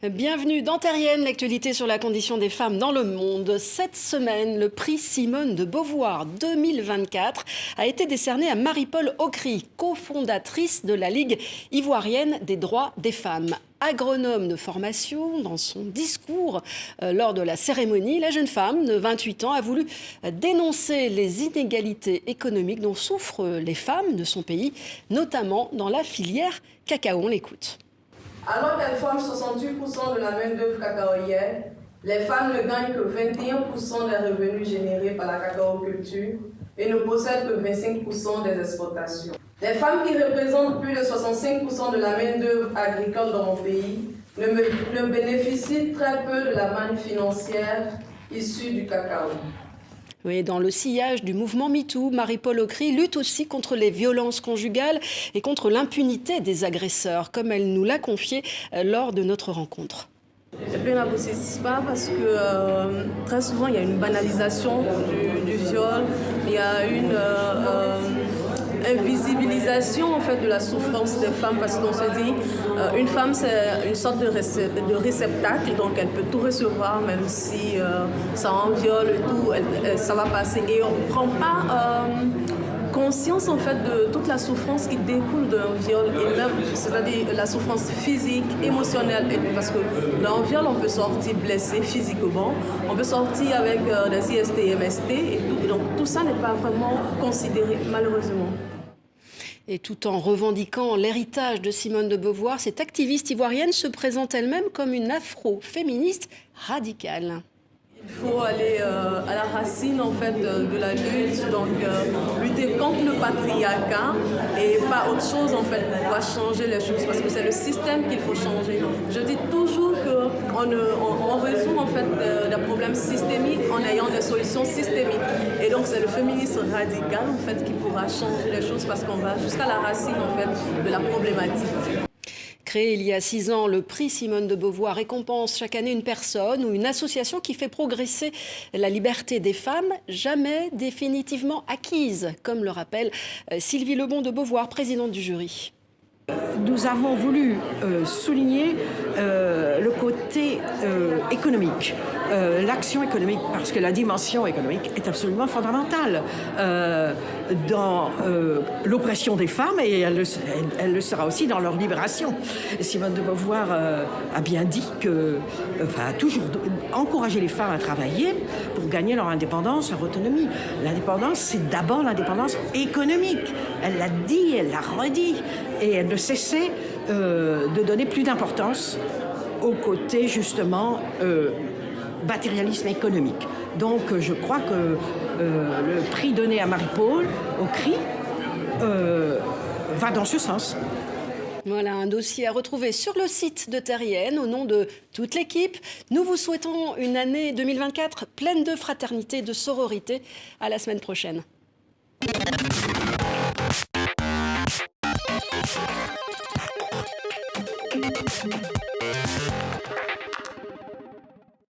Bienvenue dans Terrienne, l'actualité sur la condition des femmes dans le monde. Cette semaine, le prix Simone de Beauvoir 2024 a été décerné à Marie-Paule Aukry, cofondatrice de la Ligue ivoirienne des droits des femmes. Agronome de formation, dans son discours lors de la cérémonie, la jeune femme de 28 ans a voulu dénoncer les inégalités économiques dont souffrent les femmes de son pays, notamment dans la filière cacao. On l'écoute. Alors qu'elles forment 68% de la main-d'œuvre cacaoyère, les femmes ne gagnent que 21% des revenus générés par la cacaoculture et ne possèdent que 25% des exportations. Les femmes qui représentent plus de 65% de la main-d'œuvre agricole dans mon pays ne bénéficient très peu de la manne financière issue du cacao. Oui, dans le sillage du mouvement MeToo, Marie-Paule Aukry lutte aussi contre les violences conjugales et contre l'impunité des agresseurs, comme elle nous l'a confié lors de notre rencontre. Les plaintes n'aboutissent pas parce que très souvent il y a une banalisation du viol, il y a une invisibilisation en fait de la souffrance des femmes, parce qu'on se dit une femme c'est une sorte de réceptacle, donc elle peut tout recevoir même si ça en viole et tout, ça va passer, et on ne prend pas conscience en fait de toute la souffrance qui découle d'un viol, et même c'est-à-dire la souffrance physique, émotionnelle, parce que dans un viol on peut sortir blessé physiquement, on peut sortir avec des IST, MST et tout, donc tout ça n'est pas vraiment considéré malheureusement. Et tout en revendiquant l'héritage de Simone de Beauvoir, cette activiste ivoirienne se présente elle-même comme une afro-féministe radicale. Il faut aller à la racine en fait de la lutte, donc lutter contre le patriarcat et pas autre chose en fait pour pouvoir changer les choses, parce que c'est le système qu'il faut changer. Je dis toujours qu'on résout en fait des problèmes systémiques en ayant des solutions systémiques, et donc c'est le féminisme radical en fait qui pourra changer les choses, parce qu'on va jusqu'à la racine en fait de la problématique. Créé il y a 6 ans, le prix Simone de Beauvoir récompense chaque année une personne ou une association qui fait progresser la liberté des femmes, jamais définitivement acquise, comme le rappelle Sylvie Lebon de Beauvoir, présidente du jury. Nous avons voulu souligner le côté économique, l'action économique, parce que la dimension économique est absolument fondamentale dans l'oppression des femmes, et elle le sera aussi dans leur libération. Simone de Beauvoir a bien dit a toujours encouragé les femmes à travailler pour gagner leur indépendance, leur autonomie. L'indépendance, c'est d'abord l'indépendance économique. Elle l'a dit, elle l'a redit, et elle ne cessait de donner plus d'importance au côté justement matérialisme économique. Donc je crois que le prix donné à Marie-Paule Aukry va dans ce sens. Voilà un dossier à retrouver sur le site de Terrienne. Au nom de toute l'équipe, nous vous souhaitons une année 2024 pleine de fraternité, de sororité. À la semaine prochaine.